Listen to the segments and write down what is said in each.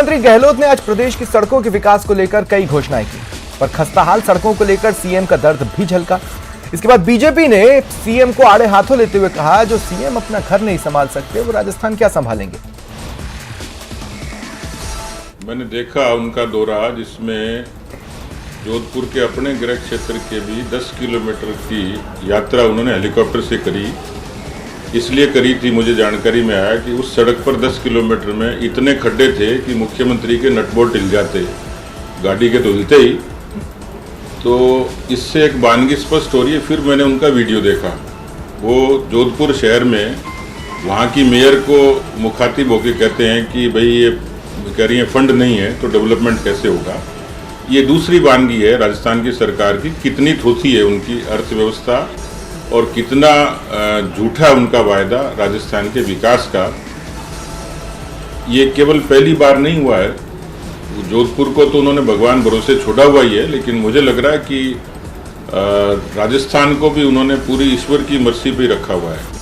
मंत्री गहलोत ने आज प्रदेश की सड़कों के विकास को लेकर कई घोषणाएं की, पर खस्ताहाल सड़कों को लेकर सीएम का दर्द भी झलका। इसके बाद बीजेपी ने सीएम को आड़े हाथों लेते हुए कहा, जो सीएम अपना घर नहीं संभाल सकते वो राजस्थान क्या संभालेंगे। मैंने देखा उनका दौरा, जिसमें जोधपुर के अपने गृह क्षेत्र के भी 10 किलोमीटर की यात्रा उन्होंने हेलीकॉप्टर से करी। इसलिए करी थी, मुझे जानकारी में आया कि उस सड़क पर 10 किलोमीटर में इतने खड्डे थे कि मुख्यमंत्री के नटबोल्ट हिल जाते गाड़ी के, तो हिलते ही। तो इससे एक वानगी स्पष्ट हो रही है। फिर मैंने उनका वीडियो देखा, वो जोधपुर शहर में वहाँ की मेयर को मुखातिब होकर कहते हैं कि भाई ये कह रही है फंड नहीं है तो डेवलपमेंट कैसे होगा। ये दूसरी वानगी है राजस्थान की सरकार की, कितनी थोथी है उनकी अर्थव्यवस्था और कितना झूठा उनका वायदा राजस्थान के विकास का। ये केवल पहली बार नहीं हुआ है। जोधपुर को तो उन्होंने भगवान भरोसे छोड़ा हुआ ही है, लेकिन मुझे लग रहा है कि राजस्थान को भी उन्होंने पूरी ईश्वर की मर्जी पे रखा हुआ है।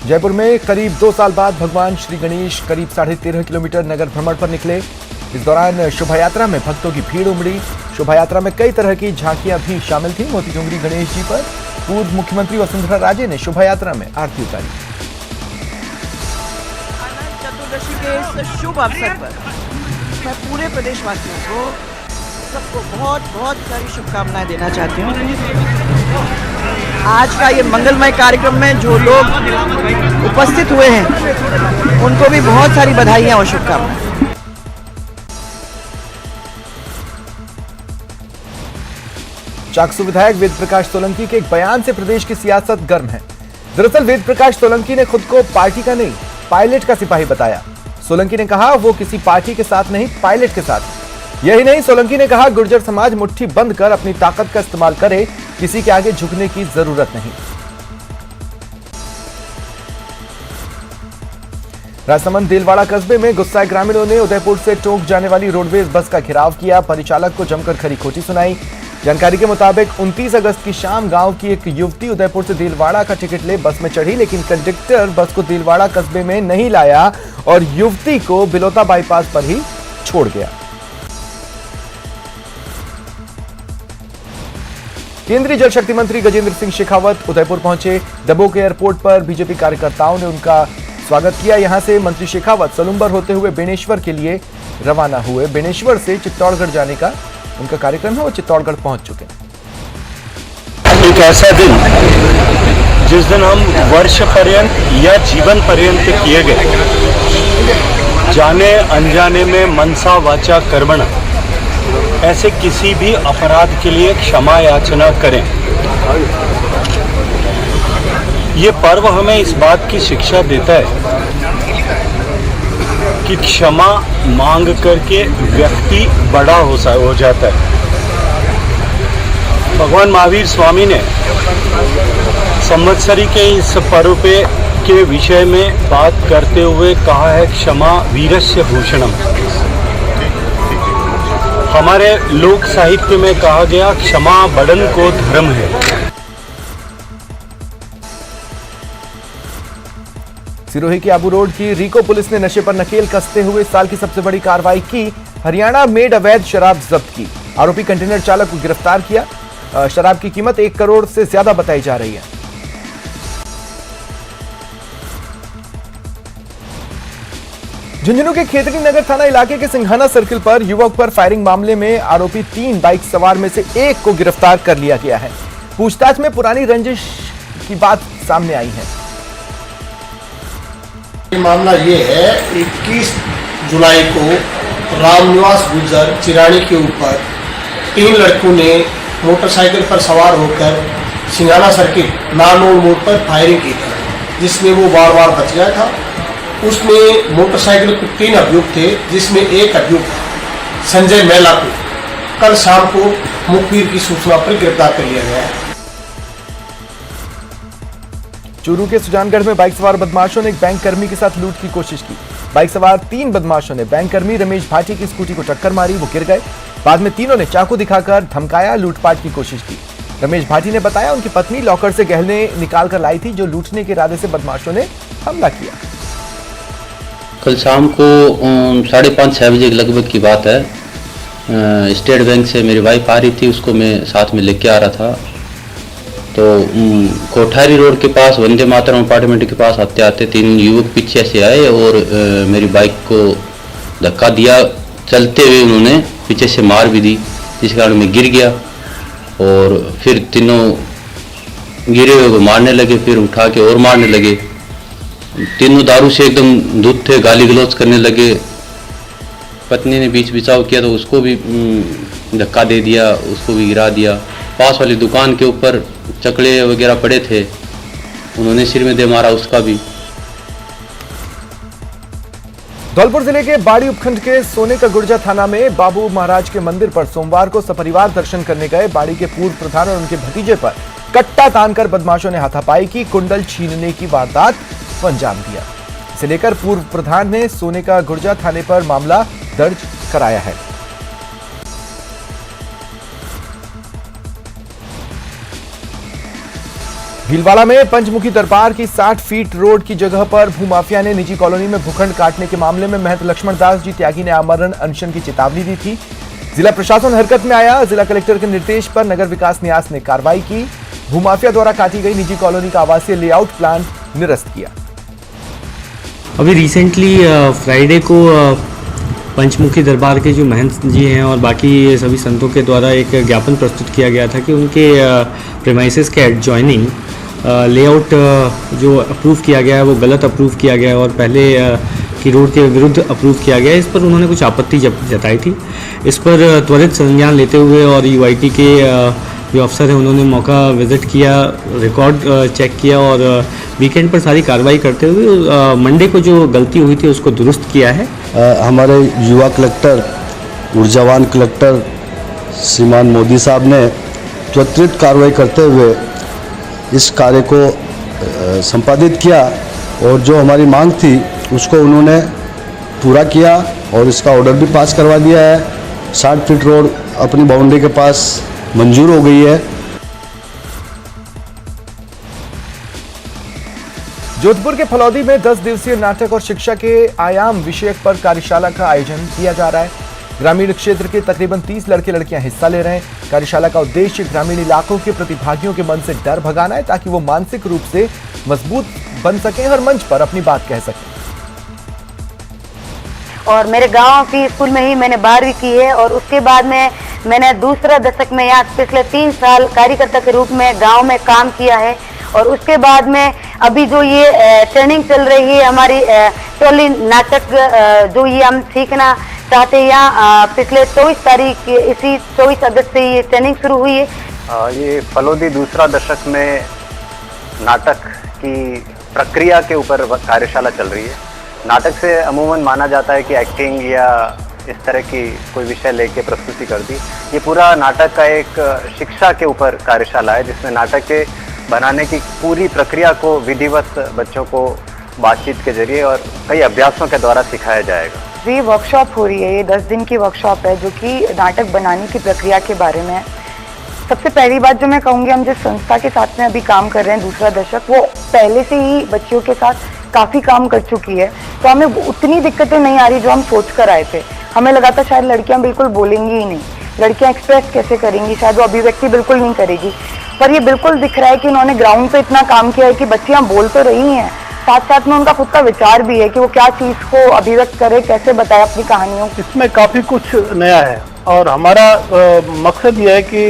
जयपुर में करीब 2 साल बाद भगवान श्री गणेश करीब 13.5 किलोमीटर नगर भ्रमण पर निकले। इस दौरान शोभा यात्रा में भक्तों की भीड़ उमड़ी। शोभा यात्रा में कई तरह की झांकियां भी शामिल थी। मोती डूंगरी गणेश जी पर पूर्व मुख्यमंत्री वसुंधरा राजे ने शोभा यात्रा में आरती उतारी। चतुर्दशी के इस शुभ अवसर पर मैं पूरे प्रदेशवासियों को सबको बहुत बहुत सारी शुभकामनाएं देना चाहती हूँ। आज का ये मंगलमय कार्यक्रम में जो लोग उपस्थित हुए हैं उनको भी बहुत सारी बधाइयां और शुभकामनाएं। चाकसू विधायक वेद प्रकाश सोलंकी के एक बयान से प्रदेश की सियासत गर्म है। दरअसल वेद प्रकाश सोलंकी ने खुद को पार्टी का नहीं, पायलट का सिपाही बताया। सोलंकी ने कहा वो किसी पार्टी के साथ नहीं, पायलट के साथ। यही नहीं, सोलंकी ने कहा गुर्जर समाज मुट्ठी बंद कर अपनी ताकत का इस्तेमाल करे, किसी के आगे झुकने की जरूरत नहीं। राजसमंद देलवाड़ा कस्बे में गुस्साए ग्रामीणों ने उदयपुर से टोंक जाने वाली रोडवेज बस का घेराव किया। परिचालक को जमकर खरी खोटी सुनाई। जानकारी के मुताबिक 29 अगस्त की शाम गांव की एक युवती उदयपुर से देलवाड़ा का टिकट ले बस में चढ़ी, लेकिन कंडक्टर बस को देलवाड़ा कस्बे में नहीं लाया और युवती को बिलोता बाईपास पर ही छोड़ गया। केंद्रीय जल शक्ति मंत्री गजेंद्र सिंह शेखावत उदयपुर पहुंचे। दबोक एयरपोर्ट पर बीजेपी कार्यकर्ताओं ने उनका स्वागत किया। यहां से मंत्री शेखावत सलुंबर होते हुए बेनेश्वर के लिए रवाना हुए। बेनेश्वर से चित्तौड़गढ़ जाने का उनका कार्यक्रम है, वो चित्तौड़गढ़ पहुंच चुके हैं। एक ऐसा दिन जिस दिन हम वर्ष पर्यंत या जीवन पर्यंत किए गए जाने अनजाने में मनसा वाचा कर्मण ऐसे किसी भी अपराध के लिए क्षमा याचना करें। ये पर्व हमें इस बात की शिक्षा देता है कि क्षमा मांग करके व्यक्ति बड़ा हो जाता है। भगवान महावीर स्वामी ने संवत्सरी के इस पर्व के विषय में बात करते हुए कहा है, क्षमा वीरस्य भूषणम। हमारे लोक साहित्य में कहा गया, क्षमा बड़न को धर्म है। सिरोही की आबू रोड की रीको पुलिस ने नशे पर नकेल कसते हुए साल की सबसे बड़ी कार्रवाई की। हरियाणा मेड अवैध शराब जब्त की। आरोपी कंटेनर चालक को गिरफ्तार किया। शराब की कीमत 1 करोड़ से ज्यादा बताई जा रही है। झुंझुनू के खेतरी नगर थाना इलाके के सिंघाना सर्किल पर युवक पर फायरिंग मामले में आरोपी 3 बाइक सवार में से एक को गिरफ्तार कर लिया गया है। पूछताछ में पुरानी रंजिश की बात सामने आई है। मामला ये है, 21 जुलाई को रामनिवास गुजर चिरानी के ऊपर 3 लड़कों ने मोटरसाइकिल पर सवार होकर सिंघाना सर्किल नानोर मोड़ पर फायरिंग की थी, जिसमें वो बार बच गया था। उसमें मोटरसाइकिल पर 3 अभियुक्त थे, जिसमें एक अभियुक्त संजय मैला को कल शाम को मुखबिर की सूचना पर गिरफ्तार कर लिया गया है। चूरू के सुजानगढ़ में बाइक सवार बदमाशों ने एक बैंक कर्मी के साथ लूट की कोशिश की। बाइक सवार 3 बदमाशों ने बैंक कर्मी रमेश भाटी की स्कूटी को टक्कर मारी, वो गिर गए। बाद में तीनों ने चाकू दिखाकर धमकाया, लूटपाट की कोशिश की। रमेश भाटी ने बताया उनकी पत्नी लॉकर से गहने निकाल कर लाई थी, जो लूटने के इरादे से बदमाशों ने हमला किया। कल शाम को 5:30-6 बजे के लगभग की बात है। स्टेट बैंक से मेरी वाइफ आ रही थी, उसको मैं साथ में लेके आ रहा था। तो कोठारी रोड के पास वंदे मातरम अपार्टमेंट के पास आते आते 3 युवक पीछे से आए और मेरी बाइक को धक्का दिया। चलते हुए उन्होंने पीछे से मार भी दी, जिस कारण मैं गिर गया। और फिर तीनों गिरे हुए को मारने लगे, फिर उठा के और मारने लगे। तीनों दारू से एकदम धुत थे, गाली गलौज करने लगे। पत्नी ने बीच बचाव किया तो उसको भी धक्का दे दिया, उसको भी गिरा दिया। पास वाली दुकान के ऊपर चकले वगैरह पड़े थे, उन्होंने सिर में दे मारा उसका भी। धौलपुर जिले के बाड़ी उपखंड के सोने का गुर्जा थाना में बाबू महाराज के मंदिर पर सोमवार को सपरिवार दर्शन करने गए बाड़ी के पूर्व प्रधान और उनके भतीजे पर कट्टा तानकर बदमाशों ने हाथापाई की, कुंडल छीनने की वारदात को अंजाम दिया। इसे लेकर पूर्व प्रधान ने सोने का गुर्जा थाने पर मामला दर्ज कराया है। भीलवाड़ा में पंचमुखी दरबार की 60 फीट रोड की जगह पर भूमाफिया ने निजी कॉलोनी में भूखंड काटने के मामले में महंत लक्ष्मण दास जी त्यागी ने आमरण अनशन की चेतावनी दी थी। जिला प्रशासन हरकत में आया। जिला कलेक्टर के निर्देश पर नगर विकास न्यास ने कार्रवाई की। भूमाफिया द्वारा काटी गई निजी कॉलोनी का आवासीय लेआउट प्लान निरस्त किया। अभी रिसेंटली फ्राइडे को पंचमुखी दरबार के जो महंत जी हैं और बाकी सभी संतों के द्वारा एक ज्ञापन प्रस्तुत किया गया था कि उनके प्रेमाइसेस के एडजॉइनिंग लेआउट जो अप्रूव किया गया है वो गलत अप्रूव किया गया है और पहले की रोड के विरुद्ध अप्रूव किया गया है। इस पर उन्होंने कुछ आपत्ति जताई थी। इस पर त्वरित संज्ञान लेते हुए और यूआईटी के जो अफसर हैं उन्होंने मौका विजिट किया, रिकॉर्ड चेक किया और वीकेंड पर सारी कार्रवाई करते हुए मंडे को जो गलती हुई थी उसको दुरुस्त किया है। हमारे युवा कलेक्टर, ऊर्जावान कलेक्टर श्रीमान मोदी साहब ने त्वरित कार्रवाई करते हुए इस कार्य को संपादित किया और जो हमारी मांग थी उसको उन्होंने पूरा किया और इसका ऑर्डर भी पास करवा दिया है। 60 फीट रोड अपनी बाउंड्री के पास मंजूर हो गई है। जोधपुर के फलौदी में 10 दिवसीय नाटक और शिक्षा के आयाम विषयक पर कार्यशाला का आयोजन किया जा रहा है। ग्रामीण क्षेत्र के तकरीबन 30 लड़के लड़कियां हिस्सा ले रहे हैं। कार्यशाला का उद्देश्य ग्रामीण इलाकों के प्रतिभागियों के मन से डर भगाना है ताकि वो मानसिक रूप से मजबूत बन सकें और मंच पर अपनी बात कह सकें। और मेरे गांव की स्कूल में ही मैंने 12वीं की है और उसके बाद में मैंने दूसरा दशक में यहाँ पिछले 3 साल कार्यकर्ता के रूप में गांव में काम किया है। और उसके बाद में अभी जो ये ट्रेनिंग चल रही है हमारी टोली नाटक जो ये हम सीखना चाहते हैं, यहाँ पिछले 24 तारीख इसी 24 अगस्त से ये ट्रेनिंग शुरू हुई है। ये फलोदी दूसरा दशक में नाटक की प्रक्रिया के ऊपर कार्यशाला चल रही है। नाटक से अमूमन माना जाता है कि एक्टिंग या इस तरह की कोई विषय लेके प्रस्तुति कर दी। ये पूरा नाटक का एक शिक्षा के ऊपर कार्यशाला है जिसमें नाटक के बनाने की पूरी प्रक्रिया को विधिवत बच्चों को बातचीत के जरिए और कई अभ्यासों के द्वारा सिखाया जाएगा। ये वर्कशॉप हो रही है, ये 10 दिन की वर्कशॉप है जो कि नाटक बनाने की प्रक्रिया के बारे में है। सबसे पहली बात जो मैं कहूँगी, हम जिस संस्था के साथ में अभी काम कर रहे हैं दूसरा दशक, वो पहले से ही बच्चियों के साथ काफ़ी काम कर चुकी है, तो हमें उतनी दिक्कतें नहीं आ रही जो हम सोच कर आए थे। हमें लगा था शायद लड़कियां बिल्कुल बोलेंगी ही नहीं, लड़कियां एक्सप्रेस कैसे करेंगी, शायद वो अभिव्यक्ति बिल्कुल नहीं करेगी। पर ये बिल्कुल दिख रहा है कि उन्होंने ग्राउंड पे इतना काम किया है कि बच्चियां बोल तो रही हैं, साथ साथ में उनका खुद का विचार भी है कि वो क्या चीज़ को अभिव्यक्त करे, कैसे बताए अपनी कहानियों। इसमें काफ़ी कुछ नया है और हमारा मकसद ये है कि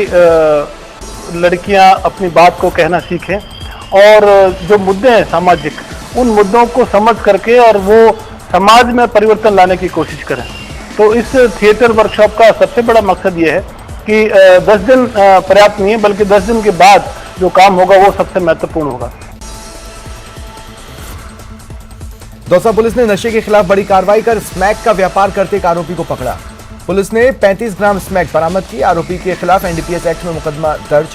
लड़कियां अपनी बात को कहना सीखें और जो मुद्दे हैं सामाजिक, उन मुद्दों को समझ करके और वो समाज में परिवर्तन लाने की कोशिश करें। तो इस थिएटर वर्कशॉप का सबसे बड़ा मकसद ये है कि 10 दिन पर्याप्त नहीं है, बल्कि 10 दिन के बाद जो काम होगा वो सबसे महत्वपूर्ण होगा। दौसा पुलिस ने नशे के खिलाफ बड़ी कार्रवाई कर स्मैक का व्यापार करते एक आरोपी को पकड़ा। पुलिस ने 35 ग्राम स्मैक बरामद की। आरोपी के खिलाफ एनडीपीएस एक्ट में मुकदमा दर्ज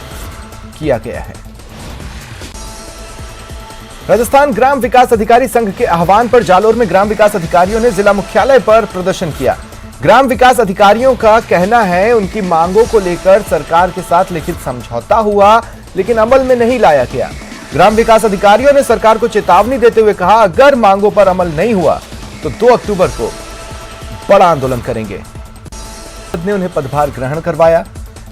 किया गया है। राजस्थान ग्राम विकास अधिकारी संघ के आह्वान पर जालोर में ग्राम विकास अधिकारियों ने जिला मुख्यालय पर प्रदर्शन किया। ग्राम विकास अधिकारियों का कहना है उनकी मांगों को लेकर सरकार के साथ लिखित समझौता हुआ लेकिन अमल में नहीं लाया गया। ग्राम विकास अधिकारियों ने सरकार को चेतावनी देते हुए कहा, अगर मांगों पर अमल नहीं हुआ तो 2 अक्टूबर को बड़ा आंदोलन करेंगे। ने उन्हें पदभार ग्रहण करवाया।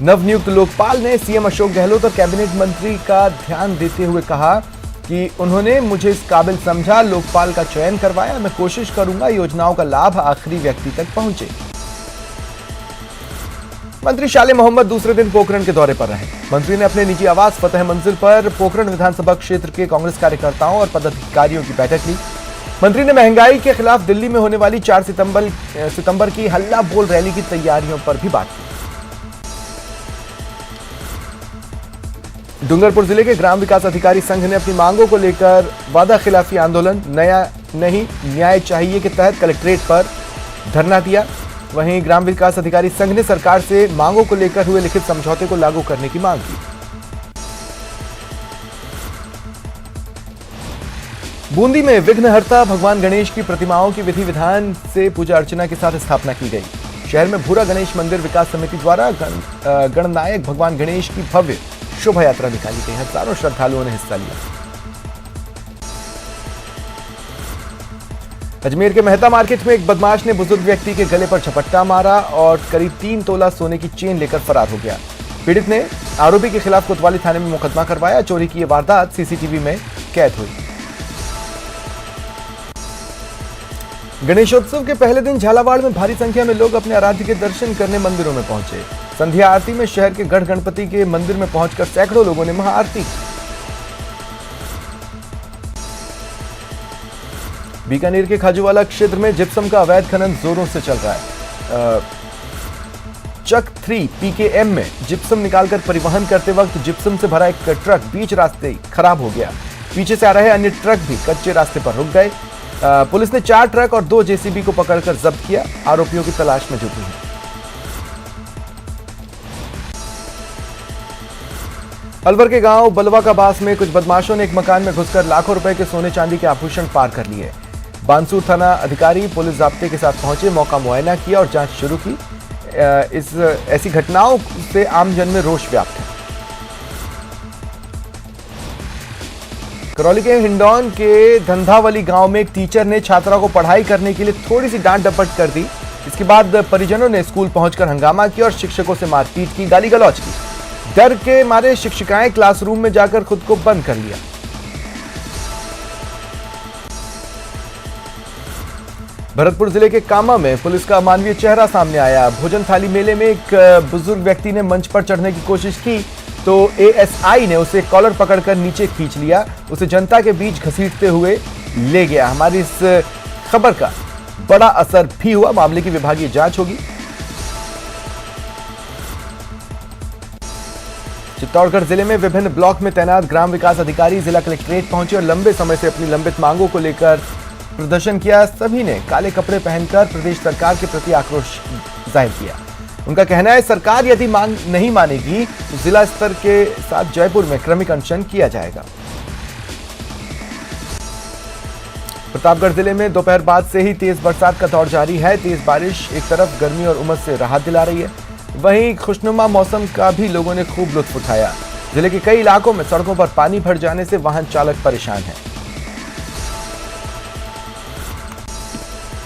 नवनियुक्त लोकपाल ने सीएम अशोक गहलोत और कैबिनेट मंत्री का ध्यान देते हुए कहा कि उन्होंने मुझे इस काबिल समझा, लोकपाल का चयन करवाया। मैं कोशिश करूंगा योजनाओं का लाभ आखिरी व्यक्ति तक पहुंचे। मंत्री शाले मोहम्मद दूसरे दिन पोखरण के दौरे पर रहे। मंत्री ने अपने निजी आवास फतेह मंजिल पर पोखरण विधानसभा क्षेत्र के कांग्रेस कार्यकर्ताओं और पदाधिकारियों की बैठक ली। मंत्री ने महंगाई के खिलाफ दिल्ली में होने वाली 4 सितंबर की हल्ला बोल रैली की तैयारियों पर भी बात की। डूंगरपुर जिले के ग्राम विकास अधिकारी संघ ने अपनी मांगों को लेकर वादा खिलाफी आंदोलन नया नहीं न्याय चाहिए के तहत कलेक्ट्रेट पर धरना दिया। वहीं ग्राम विकास अधिकारी संघ ने सरकार से मांगों को लेकर हुए लिखित समझौते को लागू करने की मांग की। बूंदी में विघ्नहर्ता भगवान गणेश की प्रतिमाओं की विधि विधान से पूजा अर्चना के साथ स्थापना की गई। शहर में भूरा गणेश मंदिर विकास समिति द्वारा गणनायक भगवान गणेश की भव्य शोभा यात्रा निकाली गई। हजारों श्रद्धालुओं ने हिस्सा लिया। अजमेर के मेहता मार्केट में एक बदमाश ने बुजुर्ग व्यक्ति के गले पर झपट्टा मारा और करीब 3 तोला सोने की चेन लेकर फरार हो गया। पीड़ित ने आरोपी के खिलाफ कोतवाली थाने में मुकदमा करवाया। चोरी की यह वारदात सीसीटीवी में कैद हुई। गणेशोत्सव के पहले दिन झालावाड़ में भारी संख्या में लोग अपने आराध्य के दर्शन करने मंदिरों में पहुंचे। संध्या आरती में शहर के गढ़ गणपति के मंदिर में पहुंचकर सैकड़ों लोगों ने महाआरती। बीकानेर के खाजूवाला क्षेत्र में जिप्सम का अवैध खनन जोरों से चल रहा है। चक 3 PKM में जिप्सम निकालकर परिवहन करते वक्त जिप्सम से भरा एक ट्रक बीच रास्ते खराब हो गया। पीछे से आ रहे अन्य ट्रक भी कच्चे रास्ते पर रुक गए। पुलिस ने 4 ट्रक और 2 जेसीबी को पकड़कर जब्त किया। आरोपियों की तलाश में जुटी है। अलवर के गांव बलवा का बास में कुछ बदमाशों ने एक मकान में घुसकर लाखों रुपए के सोने चांदी के आभूषण पार कर लिए। बानसूर थाना अधिकारी पुलिस जाब्ते के साथ पहुंचे, मौका मुआयना किया और जांच शुरू की। ऐसी घटनाओं से आमजन में रोष व्याप्त है। करौली के हिंडौन के धंधावली गांव में एक टीचर ने छात्रा को पढ़ाई करने के लिए थोड़ी सी डांट डपट कर दी। इसके बाद परिजनों ने स्कूल पहुंचकर हंगामा किया और शिक्षकों से मारपीट की, गाली गलौज की। डर के मारे शिक्षिकाएं क्लासरूम में जाकर खुद को बंद कर लिया। भरतपुर जिले के कामा में पुलिस का अमानवीय चेहरा सामने आया। भोजन थाली मेले में एक बुजुर्ग व्यक्ति ने मंच पर चढ़ने की कोशिश की तो एएसआई ने उसे कॉलर पकड़कर नीचे खींच लिया। उसे जनता के बीच घसीटते हुए ले गया। हमारी इस खबर का बड़ा असर भी हुआ। मामले की विभागीय जांच होगी। चित्तौड़गढ़ जिले में विभिन्न ब्लॉक में तैनात ग्राम विकास अधिकारी जिला कलेक्ट्रेट पहुंचे और लंबे समय से अपनी लंबित मांगों को लेकर प्रदर्शन किया। सभी ने काले कपड़े पहनकर प्रदेश सरकार के प्रति आक्रोश जाहिर किया। उनका कहना है सरकार यदि मांग नहीं मानेगी तो जिला स्तर के साथ जयपुर में क्रमिक अनशन किया जाएगा। प्रतापगढ़ जिले में दोपहर बाद से ही तेज बरसात का दौर जारी है। तेज बारिश एक तरफ गर्मी और उमस से राहत दिला रही है, वहीं खुशनुमा मौसम का भी लोगों ने खूब लुत्फ उठाया। जिले के कई इलाकों में सड़कों पर पानी भर जाने से वाहन चालक परेशान है।